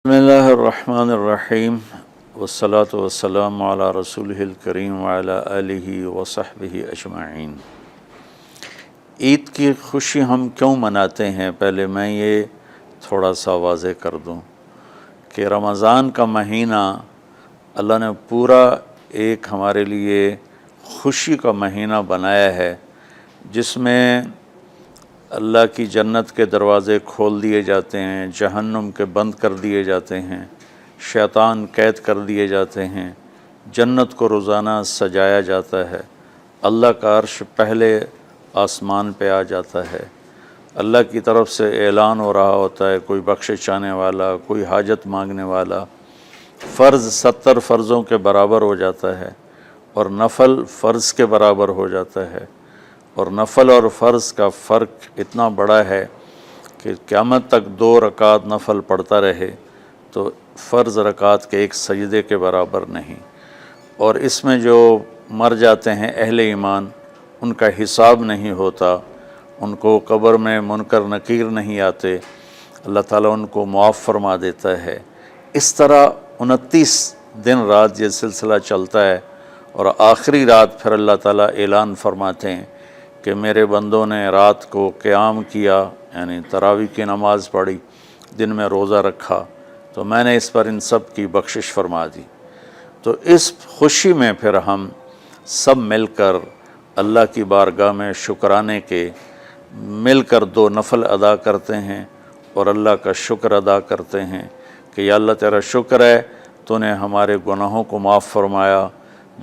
بسم اللہ الرحمن الرحیم والصلاة والسلام علی رسولہ الکریم وعلی آلہ وصحبہ اجمعین۔ عید کی خوشی ہم کیوں مناتے ہیں؟ پہلے میں یہ تھوڑا سا واضح کر دوں کہ رمضان کا مہینہ اللہ نے پورا ایک ہمارے لیے خوشی کا مہینہ بنایا ہے، جس میں اللہ کی جنت کے دروازے کھول دیے جاتے ہیں، جہنم کے بند کر دیے جاتے ہیں، شیطان قید کر دیے جاتے ہیں، جنت کو روزانہ سجایا جاتا ہے، اللہ کا عرش پہلے آسمان پہ آ جاتا ہے، اللہ کی طرف سے اعلان ہو رہا ہوتا ہے، کوئی بخشش چاہنے والا، کوئی حاجت مانگنے والا، فرض 70 فرضوں کے برابر ہو جاتا ہے اور نفل فرض کے برابر ہو جاتا ہے، اور نفل اور فرض کا فرق اتنا بڑا ہے کہ قیامت تک 2 رکعت نفل پڑھتا رہے تو فرض رکعت کے ایک سجدے کے برابر نہیں۔ اور اس میں جو مر جاتے ہیں اہل ایمان، ان کا حساب نہیں ہوتا، ان کو قبر میں منکر نکیر نہیں آتے، اللہ تعالیٰ ان کو معاف فرما دیتا ہے۔ اس طرح 29 دن رات یہ سلسلہ چلتا ہے، اور آخری رات پھر اللہ تعالیٰ اعلان فرماتے ہیں کہ میرے بندوں نے رات کو قیام کیا، یعنی تراویح کی نماز پڑھی، دن میں روزہ رکھا، تو میں نے اس پر ان سب کی بخشش فرما دی۔ تو اس خوشی میں پھر ہم سب مل کر اللہ کی بارگاہ میں شکرانے کے مل کر 2 نفل ادا کرتے ہیں اور اللہ کا شکر ادا کرتے ہیں کہ یا اللہ تیرا شکر ہے، تو نے ہمارے گناہوں کو معاف فرمایا،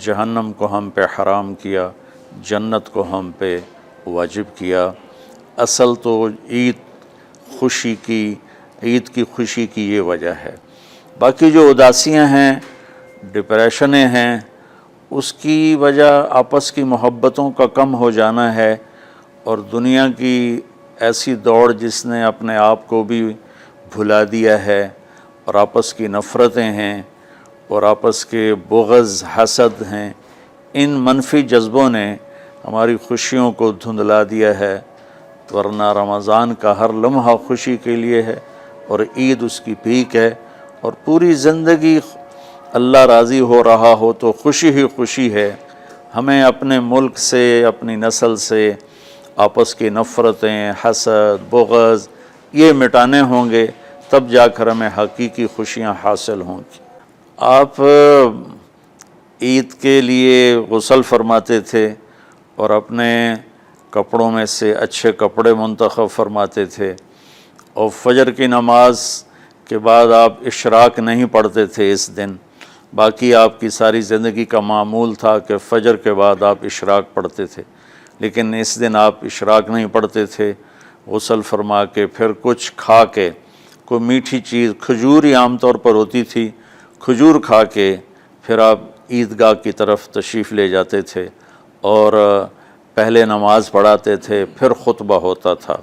جہنم کو ہم پہ حرام کیا، جنت کو ہم پہ واجب کیا۔ اصل تو عید کی خوشی کی یہ وجہ ہے۔ باقی جو اداسیاں ہیں، ڈپریشنیں ہیں، اس کی وجہ آپس کی محبتوں کا کم ہو جانا ہے، اور دنیا کی ایسی دوڑ جس نے اپنے آپ کو بھی بھلا دیا ہے، اور آپس کی نفرتیں ہیں، اور آپس کے بغض حسد ہیں، ان منفی جذبوں نے ہماری خوشیوں کو دھندلا دیا ہے، ورنہ رمضان کا ہر لمحہ خوشی کے لیے ہے، اور عید اس کی پیک ہے، اور پوری زندگی اللہ راضی ہو رہا ہو تو خوشی ہی خوشی ہے۔ ہمیں اپنے ملک سے، اپنی نسل سے آپس کی نفرتیں، حسد، بغض یہ مٹانے ہوں گے، تب جا کر ہمیں حقیقی خوشیاں حاصل ہوں گی۔ آپ عید کے لیے غسل فرماتے تھے اور اپنے کپڑوں میں سے اچھے کپڑے منتخب فرماتے تھے، اور فجر کی نماز کے بعد آپ اشراق نہیں پڑھتے تھے اس دن۔ باقی آپ کی ساری زندگی کا معمول تھا کہ فجر کے بعد آپ اشراق پڑھتے تھے، لیکن اس دن آپ اشراق نہیں پڑھتے تھے۔ غسل فرما کے پھر کچھ کھا کے، کوئی میٹھی چیز، کھجور ہی عام طور پر ہوتی تھی، کھجور کھا کے پھر آپ عیدگاہ کی طرف تشریف لے جاتے تھے، اور پہلے نماز پڑھاتے تھے، پھر خطبہ ہوتا تھا،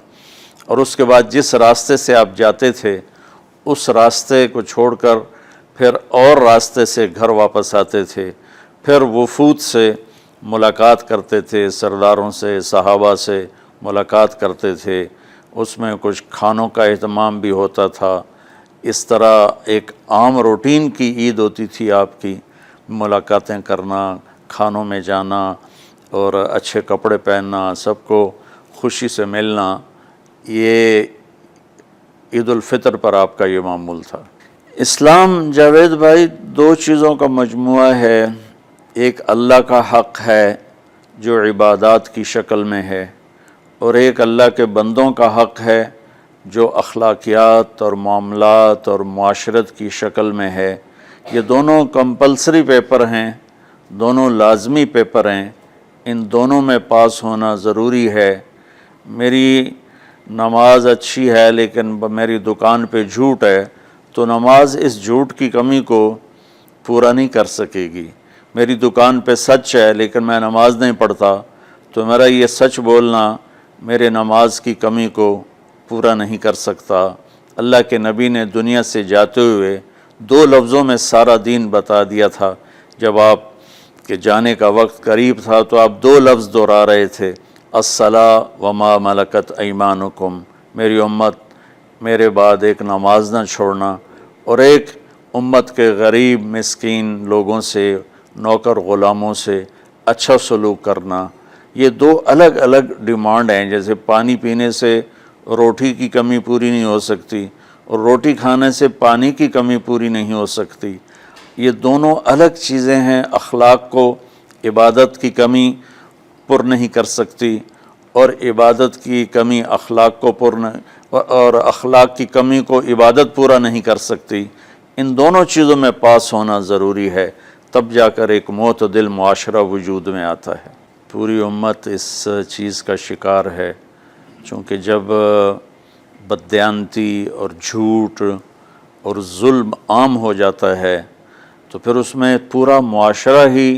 اور اس کے بعد جس راستے سے آپ جاتے تھے اس راستے کو چھوڑ کر پھر اور راستے سے گھر واپس آتے تھے، پھر وفود سے ملاقات کرتے تھے، سرداروں سے، صحابہ سے ملاقات کرتے تھے، اس میں کچھ کھانوں کا اہتمام بھی ہوتا تھا۔ اس طرح ایک عام روٹین کی عید ہوتی تھی آپ کی، ملاقاتیں کرنا، کھانوں میں جانا، اور اچھے کپڑے پہننا، سب کو خوشی سے ملنا۔ یہ عید الفطر پر آپ کا یہ معمول تھا۔ اسلام جاوید بھائی 2 چیزوں کا مجموعہ ہے، ایک اللہ کا حق ہے جو عبادات کی شکل میں ہے، اور ایک اللہ کے بندوں کا حق ہے جو اخلاقیات اور معاملات اور معاشرت کی شکل میں ہے۔ یہ دونوں کمپلسری پیپر ہیں، دونوں لازمی پیپر ہیں، ان دونوں میں پاس ہونا ضروری ہے۔ میری نماز اچھی ہے لیکن میری دکان پہ جھوٹ ہے، تو نماز اس جھوٹ کی کمی کو پورا نہیں کر سکے گی۔ میری دکان پہ سچ ہے لیکن میں نماز نہیں پڑھتا، تو میرا یہ سچ بولنا میرے نماز کی کمی کو پورا نہیں کر سکتا۔ اللہ کے نبی نے دنیا سے جاتے ہوئے 2 لفظوں میں سارا دین بتا دیا تھا۔ جب آپ کے جانے کا وقت قریب تھا تو آپ 2 لفظ دہرا رہے تھے، الصلاۃ وما ملکت ایمانکم، میری امت میرے بعد ایک نماز نہ چھوڑنا، اور ایک امت کے غریب مسکین لوگوں سے، نوکر غلاموں سے اچھا سلوک کرنا، یہ دو الگ الگ ڈیمانڈ ہیں۔ جیسے پانی پینے سے روٹی کی کمی پوری نہیں ہو سکتی اور روٹی کھانے سے پانی کی کمی پوری نہیں ہو سکتی، یہ دونوں الگ چیزیں ہیں۔ اخلاق کو عبادت کی کمی پر نہیں کر سکتی، اور عبادت کی کمی اخلاق کو اور اخلاق کی کمی کو عبادت پورا نہیں کر سکتی۔ ان دونوں چیزوں میں پاس ہونا ضروری ہے، تب جا کر ایک معتدل معاشرہ وجود میں آتا ہے۔ پوری امت اس چیز کا شکار ہے، چونکہ جب بددیانتی اور جھوٹ اور ظلم عام ہو جاتا ہے تو پھر اس میں پورا معاشرہ ہی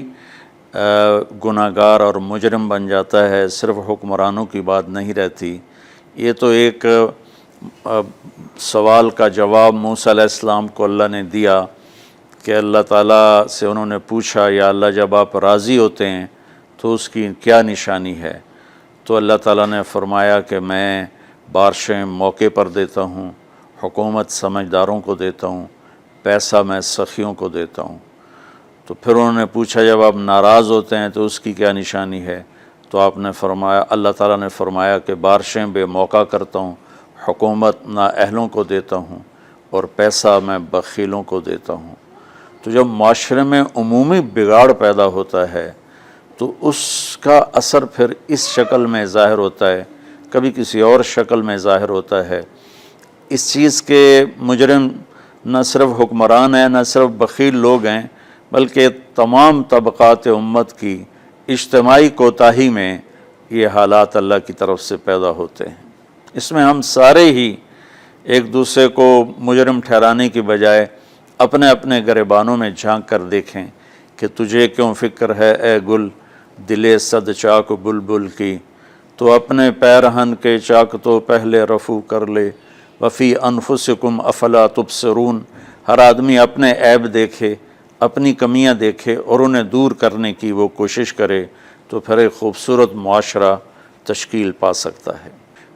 گناہ گار اور مجرم بن جاتا ہے، صرف حکمرانوں کی بات نہیں رہتی۔ یہ تو ایک سوال کا جواب موسیٰ علیہ السلام کو اللہ نے دیا کہ اللہ تعالیٰ سے انہوں نے پوچھا، یا اللہ جب آپ راضی ہوتے ہیں تو اس کی کیا نشانی ہے؟ تو اللہ تعالیٰ نے فرمایا کہ میں بارشیں موقع پر دیتا ہوں، حکومت سمجھداروں کو دیتا ہوں، پیسہ میں سخیوں کو دیتا ہوں۔ تو پھر انہوں نے پوچھا جب آپ ناراض ہوتے ہیں تو اس کی کیا نشانی ہے؟ تو آپ نے فرمایا، اللہ تعالیٰ نے فرمایا کہ بارشیں بے موقع کرتا ہوں، حکومت نااہلوں کو دیتا ہوں، اور پیسہ میں بخیلوں کو دیتا ہوں۔ تو جب معاشرے میں عمومی بگاڑ پیدا ہوتا ہے تو اس کا اثر پھر اس شکل میں ظاہر ہوتا ہے، کبھی کسی اور شکل میں ظاہر ہوتا ہے۔ اس چیز کے مجرم نہ صرف حکمران ہیں، نہ صرف بخیل لوگ ہیں، بلکہ تمام طبقات امت کی اجتماعی کوتاہی میں یہ حالات اللہ کی طرف سے پیدا ہوتے ہیں۔ اس میں ہم سارے ہی ایک دوسرے کو مجرم ٹھہرانے کی بجائے اپنے اپنے گریبانوں میں جھانک کر دیکھیں کہ تجھے کیوں فکر ہے اے گل دلِ صد چاک بلبل کی، تو اپنے پیرہن کے چاک تو پہلے رفو کر لے، وفی انفسکم افلا تبصرون۔ ہر آدمی اپنے عیب دیکھے، اپنی کمیاں دیکھے اور انہیں دور کرنے کی وہ کوشش کرے، تو پھر ایک خوبصورت معاشرہ تشکیل پا سکتا ہے۔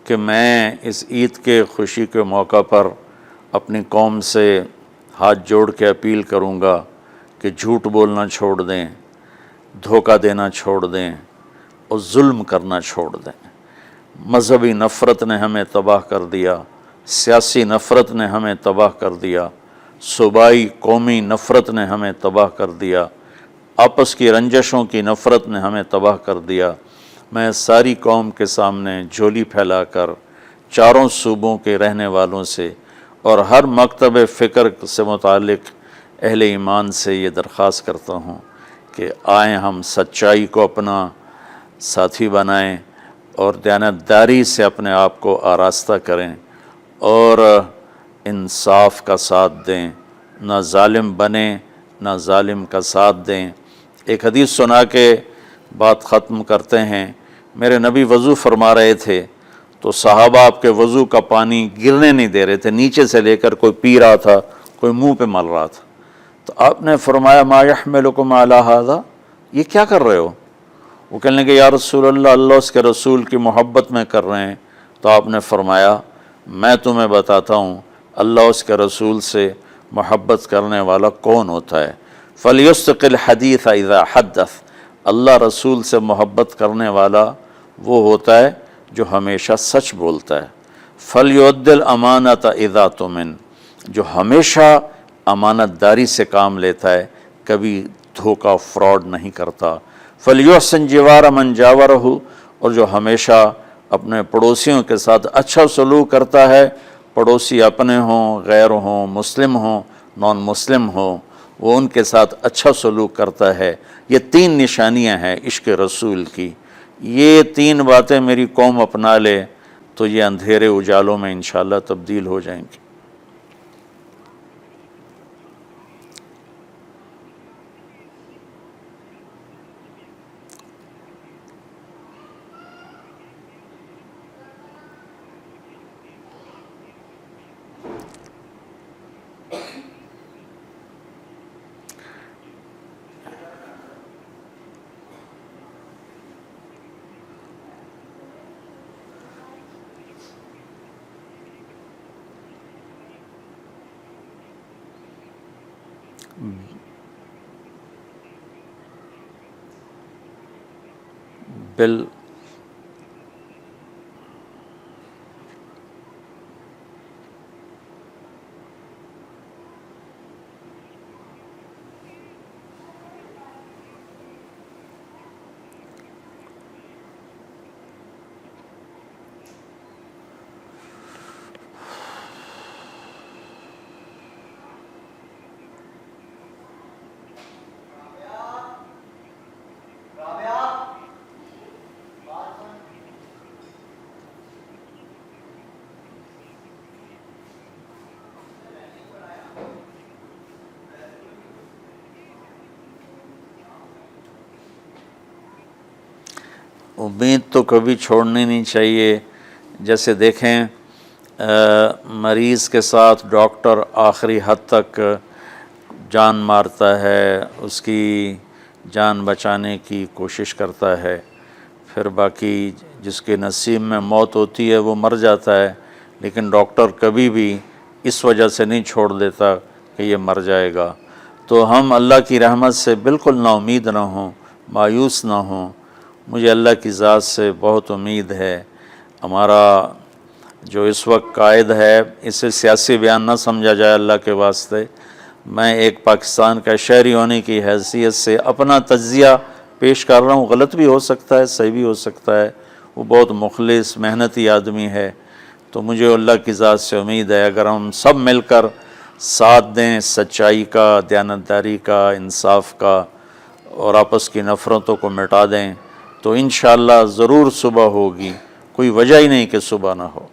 کہ میں اس عید کے خوشی کے موقع پر اپنی قوم سے ہاتھ جوڑ کے اپیل کروں گا کہ جھوٹ بولنا چھوڑ دیں، دھوکہ دینا چھوڑ دیں اور ظلم کرنا چھوڑ دیں۔ مذہبی نفرت نے ہمیں تباہ کر دیا، سیاسی نفرت نے ہمیں تباہ کر دیا، صوبائی قومی نفرت نے ہمیں تباہ کر دیا، آپس کی رنجشوں کی نفرت نے ہمیں تباہ کر دیا۔ میں ساری قوم کے سامنے جھولی پھیلا کر چاروں صوبوں کے رہنے والوں سے اور ہر مکتب فکر سے متعلق اہل ایمان سے یہ درخواست کرتا ہوں کہ آئیں ہم سچائی کو اپنا ساتھی بنائیں اور دیانتداری سے اپنے آپ کو آراستہ کریں اور انصاف کا ساتھ دیں، نہ ظالم بنیں نہ ظالم کا ساتھ دیں۔ ایک حدیث سنا کے بات ختم کرتے ہیں۔ میرے نبی وضو فرما رہے تھے تو صحابہ آپ کے وضو کا پانی گرنے نہیں دے رہے تھے، نیچے سے لے کر کوئی پی رہا تھا، کوئی منہ پہ مل رہا تھا۔ تو آپ نے فرمایا ما یحملکم علی ھذا، یہ کیا کر رہے ہو؟ وہ کہنے لگے یا رسول اللہ، اللہ اس کے رسول کی محبت میں کر رہے ہیں۔ تو آپ نے فرمایا میں تمہیں بتاتا ہوں اللہ اس کے رسول سے محبت کرنے والا کون ہوتا ہے۔ فَلْيُسْتِقِ الْحَدِيثَ اِذَا حَدَّثَ، اللہ رسول سے محبت کرنے والا وہ ہوتا ہے جو ہمیشہ سچ بولتا ہے۔ فَلْيُؤَدِّ الْأَمَانَةَ اِذَا تُؤْمِنَ، جو ہمیشہ امانت داری سے کام لیتا ہے، کبھی دھوکہ فراڈ نہیں کرتا۔ فَلْيُحْسِنْ جِوَارَ مَنْ جَاوَرَهُ، اور جو ہمیشہ اپنے پڑوسیوں کے ساتھ اچھا سلوک کرتا ہے، پڑوسی اپنے ہوں، غیر ہوں، مسلم ہوں، نان مسلم ہوں، وہ ان کے ساتھ اچھا سلوک کرتا ہے۔ یہ تین نشانیاں ہیں عشق رسول کی۔ یہ تین باتیں میری قوم اپنا لے تو یہ اندھیرے اجالوں میں انشاءاللہ تبدیل ہو جائیں گی۔ بل امید تو کبھی چھوڑنی نہیں چاہیے. جیسے دیکھیں مریض کے ساتھ ڈاکٹر آخری حد تک جان مارتا ہے، اس کی جان بچانے کی کوشش کرتا ہے، پھر باقی جس کے نصیب میں موت ہوتی ہے وہ مر جاتا ہے، لیکن ڈاکٹر کبھی بھی اس وجہ سے نہیں چھوڑ دیتا کہ یہ مر جائے گا. تو ہم اللہ کی رحمت سے بالکل نا امید نہ ہوں، مایوس نہ ہوں. مجھے اللہ کی ذات سے بہت امید ہے. ہمارا جو اس وقت قائد ہے اسے سیاسی بیان نہ سمجھا جائے اللہ کے واسطے. میں ایک پاکستان کا شہری ہونے کی حیثیت سے اپنا تجزیہ پیش کر رہا ہوں. غلط بھی ہو سکتا ہے، صحیح بھی ہو سکتا ہے. وہ بہت مخلص محنتی آدمی ہے. تو مجھے اللہ کی ذات سے امید ہے اگر ہم سب مل کر ساتھ دیں سچائی کا، دیانتداری کا، انصاف کا، اور آپس کی نفرتوں کو مٹا دیں تو انشاءاللہ ضرور صبح ہوگی. کوئی وجہ ہی نہیں کہ صبح نہ ہو.